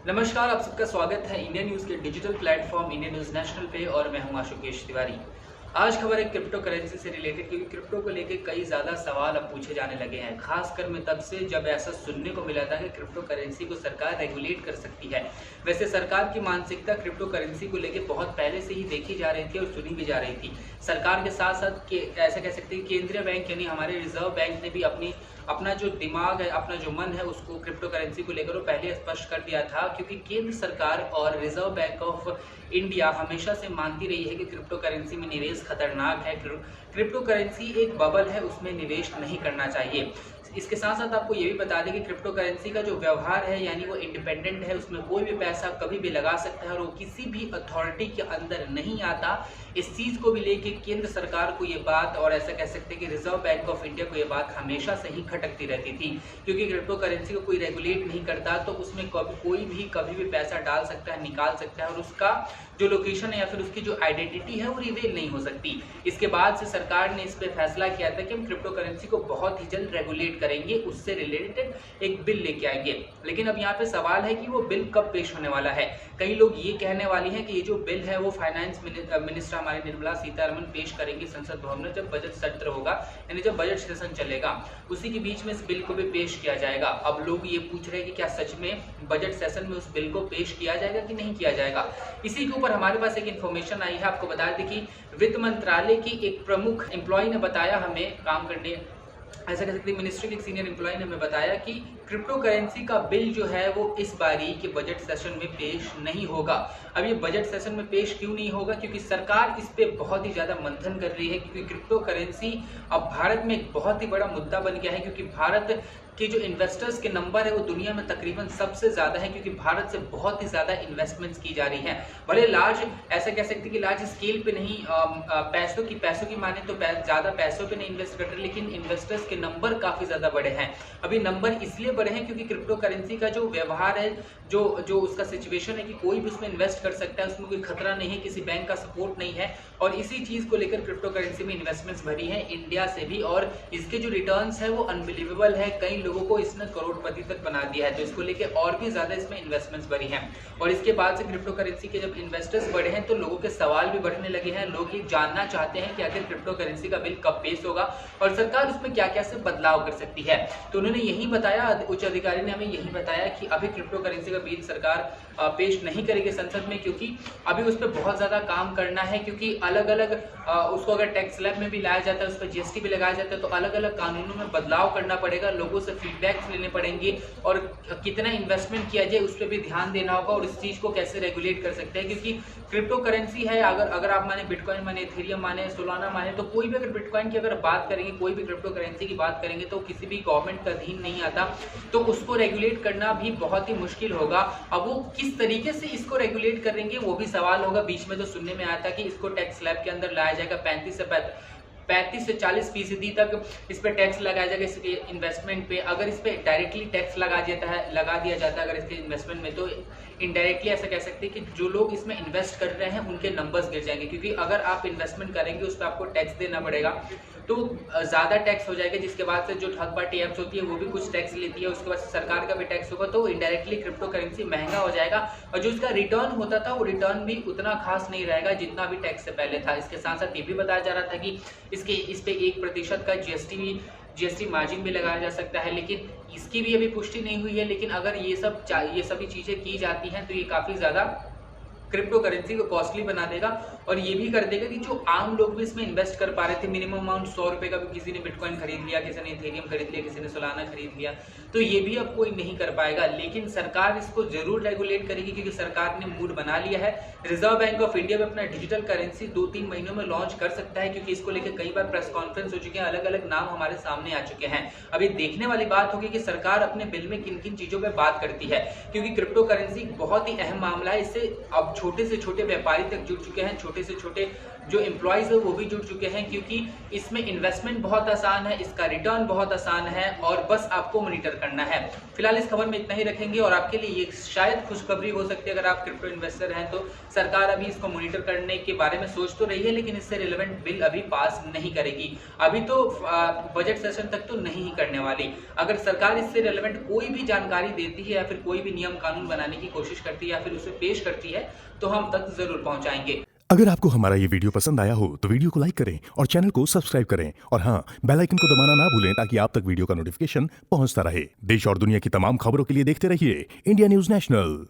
नमस्कार, आप सबका स्वागत है इंडिया न्यूज़ के digital platform India news national पे और मैं हूं आशुकेश तिवारी। आज खबर है क्रिप्टो करेंसी से रिलेटेड, क्योंकि क्रिप्टो को लेके कई ज़्यादा सवाल अब पूछे जाने लगे हैं। खासकर में तब से जब ऐसा सुनने को मिला था कि क्रिप्टो करेंसी को सरकार रेगुलेट कर सकती है। वैसे सरकार की मानसिकता क्रिप्टो करेंसी को लेकर बहुत पहले से ही देखी जा रही थी और सुनी भी जा रही थी। सरकार के साथ साथ ऐसा कह सकते हैं केंद्रीय बैंक यानी हमारे रिजर्व बैंक ने भी अपना जो दिमाग है, अपना जो मन है, उसको क्रिप्टो करेंसी को लेकर वो पहले स्पष्ट कर दिया था। क्योंकि केंद्र सरकार और रिजर्व बैंक ऑफ इंडिया हमेशा से मानती रही है कि क्रिप्टो करेंसी में निवेश खतरनाक है। क्रिप्टो करेंसी एक बबल है, उसमें निवेश नहीं करना चाहिए। इसके साथ साथ आपको ये भी बता दें कि क्रिप्टो करेंसी का जो व्यवहार है यानी वो इंडिपेंडेंट है, उसमें कोई भी पैसा कभी भी लगा सकता है और वो किसी भी अथॉरिटी के अंदर नहीं आता। इस चीज़ को भी लेके केंद्र सरकार को ये बात, और ऐसा कह सकते हैं कि रिजर्व बैंक ऑफ इंडिया को ये बात हमेशा से ही खटकती रहती थी। क्योंकि क्रिप्टो करेंसी को कोई रेगुलेट नहीं करता तो उसमें कोई भी कभी भी पैसा डाल सकता है, निकाल सकता है और उसका जो लोकेशन है या फिर उसकी जो आइडेंटिटी है वो रिवील नहीं हो सकती। इसके बाद से सरकार ने इस पर फैसला किया था कि हम क्रिप्टो करेंसी को बहुत ही जल्द रेगुलेट करेंगे, उससे रिलेटेड एक बिल लेके आएंगे। लेकिन अब यहाँ पे सवाल है कि वो बिल कब पेश होने वाला है। कई लोग ये कहने वाली हैं कि ये जो बिल है वो फाइनेंस मिनिस्टर हमारे निर्मला सीतारमण पेश करेंगी संसद भवन में, जब बजट सत्र होगा यानी जब बजट सेशन चलेगा उसी के बीच में इस बिल को भी पेश किया जाएगा। अब लोग ये पूछ रहे हैं कि क्या सच में बजट सेशन में उस बिल को पेश किया जाएगा कि नहीं किया जाएगा। इसी के ऊपर हमारे पास एक इन्फॉर्मेशन आई है, आपको बता दें कि वित्त मंत्रालय की एक प्रमुख एम्प्लॉय ने बताया हमें, काम करने ऐसा कह सकते हैं मिनिस्ट्री के एक सीनियर एम्प्लॉय ने हमें बताया कि क्रिप्टो करेंसी का बिल जो है वो इस बारी के बजट सेशन में पेश नहीं होगा। अब ये बजट सेशन में पेश क्यों नहीं होगा? क्योंकि सरकार इस पे बहुत ही ज़्यादा मंथन कर रही है। क्योंकि क्रिप्टो करेंसी अब भारत में एक बहुत ही बड़ा मुद्दा बन गया है। क्योंकि भारत के जो इन्वेस्टर्स के नंबर है वो दुनिया में तकरीबन सबसे ज़्यादा है, क्योंकि भारत से बहुत ही ज़्यादा इन्वेस्टमेंट्स की जा रही हैं। भले लार्ज, ऐसा कह सकते हैं कि लार्ज स्केल पे नहीं, पैसों की माने तो ज़्यादा पैसों पे नहीं इन्वेस्ट कर रहे, लेकिन इन्वेस्टर्स के नंबर काफ़ी ज़्यादा बड़े हैं। अभी नंबर इसलिए बड़े हैं क्योंकि क्रिप्टो करेंसी का जो व्यवहार है, जो उसका सिचुएशन है कि कोई भी उसमें इन्वेस्ट कर सकता है, उसमें कोई खतरा नहीं है, किसी बैंक का सपोर्ट नहीं है। और इसी चीज़ को लेकर क्रिप्टो करेंसी में इन्वेस्टमेंट्स भरी हैं इंडिया से भी, और इसके जो रिटर्न्स है वो अनबिलीवेबल है। कई लोगों को इसने करोड़पति तक बना दिया है, तो इसको लेके और भी ज्यादा इसमें इन्वेस्टमेंट्स बढ़ी हैं। और इसके बाद से क्रिप्टो करेंसी के जब इन्वेस्टर्स बढ़े हैं तो लोगों के सवाल भी बढ़ने लगे हैं। लोग ये जानना चाहते हैं कि आखिर क्रिप्टो करेंसी का बिल कब पेश होगा और सरकार उसमें क्या क्या से बदलाव कर सकती है। तो उन्होंने यही बताया, उच्च अधिकारी ने हमें यही बताया कि अभी क्रिप्टो करेंसी का बिल सरकार पेश नहीं करेगी संसद में, क्योंकि अभी उस पर बहुत ज्यादा काम करना है। क्योंकि अलग अलग उसको अगर टैक्स स्लैब में भी लाया जाता है, उस पर जीएसटी भी लगाया जाता है, तो अलग अलग कानूनों में बदलाव करना पड़ेगा, लोगों से फीडबैक्स लेने पड़ेंगे और कितना इन्वेस्टमेंट किया जाए उस पर भी ध्यान देना होगा और इस चीज को कैसे रेगुलेट कर सकते हैं। क्योंकि क्रिप्टो करेंसी है, अगर आप माने बिटकॉइन माने, इथेरियम माने, सोलाना माने, तो कोई भी अगर बिटकॉइन की अगर बात करेंगे, कोई भी क्रिप्टो करेंसी की बात करेंगे तो किसी भी गवर्नमेंट का अधीन नहीं आता, तो उसको रेगुलेट करना भी बहुत ही मुश्किल होगा। अब वो किस तरीके से इसको रेगुलेट करेंगे वो भी सवाल होगा। बीच में तो सुनने में आया था कि इसको टैक्स स्लैब के अंदर लाया जाएगा, 35 से 40% तक इस पे टैक्स लगाया जाएगा इसके इन्वेस्टमेंट पे। अगर इस पे डायरेक्टली टैक्स लगा दिया जाता है अगर इसके इन्वेस्टमेंट में, तो इनडायरेक्टली ऐसा कह सकते हैं कि जो लोग इसमें इन्वेस्ट कर रहे हैं उनके नंबर्स गिर जाएंगे। क्योंकि अगर आप इन्वेस्टमेंट करेंगे उस पर आपको टैक्स देना पड़ेगा, तो ज़्यादा टैक्स हो जाएगा। जिसके बाद से जो थर्ड पार्टी ऐप्स होती है वो भी कुछ टैक्स लेती है, उसके बाद सरकार का भी टैक्स होगा, तो इनडायरेक्टली क्रिप्टो करेंसी महंगा हो जाएगा। और जो इसका रिटर्न होता था वो रिटर्न भी उतना खास नहीं रहेगा जितना भी टैक्स से पहले था। इसके साथ साथ ये भी बताया जा रहा था कि इस पे 1% का जीएसटी मार्जिन भी लगाया जा सकता है, लेकिन इसकी भी अभी पुष्टि नहीं हुई है। लेकिन अगर ये सभी चीज़ें की जाती हैं तो ये काफ़ी ज़्यादा क्रिप्टो करेंसी को कॉस्टली बना देगा और ये भी कर देगा कि जो आम लोग भी इसमें इन्वेस्ट कर पा रहे थे, मिनिमम अमाउंट 100 रुपये का भी किसी ने बिटकॉइन खरीद लिया, किसी ने इथेरियम खरीद लिया, किसी ने सोलाना खरीद लिया, तो ये भी अब कोई नहीं कर पाएगा। लेकिन सरकार इसको जरूर रेगुलेट करेगी क्योंकि सरकार ने मूड बना लिया है। रिजर्व बैंक ऑफ इंडिया में अपना डिजिटल करेंसी 2-3 महीनों में लॉन्च कर सकता है, क्योंकि इसको लेकर कई बार प्रेस कॉन्फ्रेंस हो चुके हैं, अलग अलग नाम हमारे सामने आ चुके हैं। अभी देखने वाली बात होगी कि सरकार अपने बिल में किन किन चीजों पर बात करती है, क्योंकि क्रिप्टो करेंसी बहुत ही अहम मामला है। इससे अब छोटे से छोटे व्यापारी तक जुड़ चुके हैं, छोटे से छोटे जो एम्प्लॉयज़ है वो भी जुड़ चुके हैं, क्योंकि इसमें इन्वेस्टमेंट बहुत आसान है, इसका रिटर्न बहुत आसान है और बस आपको मॉनिटर करना है। फिलहाल इस खबर में इतना ही रखेंगे और आपके लिए ये शायद खुशखबरी हो सकती है। अगर आप क्रिप्टो इन्वेस्टर हैं तो सरकार अभी इसको मॉनिटर करने के बारे में सोच तो रही है, लेकिन इससे रिलेवेंट बिल अभी पास नहीं करेगी। अभी तो बजट सेशन तक तो नहीं ही करने वाली। अगर सरकार इससे रिलेवेंट कोई भी जानकारी देती है या फिर कोई भी नियम कानून बनाने की कोशिश करती है या फिर उसे पेश करती है तो हम तक जरूर पहुंचाएंगे। अगर आपको हमारा ये वीडियो पसंद आया हो तो वीडियो को लाइक करें और चैनल को सब्सक्राइब करें और हाँ, बेल आइकन को दबाना ना भूलें ताकि आप तक वीडियो का नोटिफिकेशन पहुंचता रहे। देश और दुनिया की तमाम खबरों के लिए देखते रहिए इंडिया न्यूज़ नेशनल।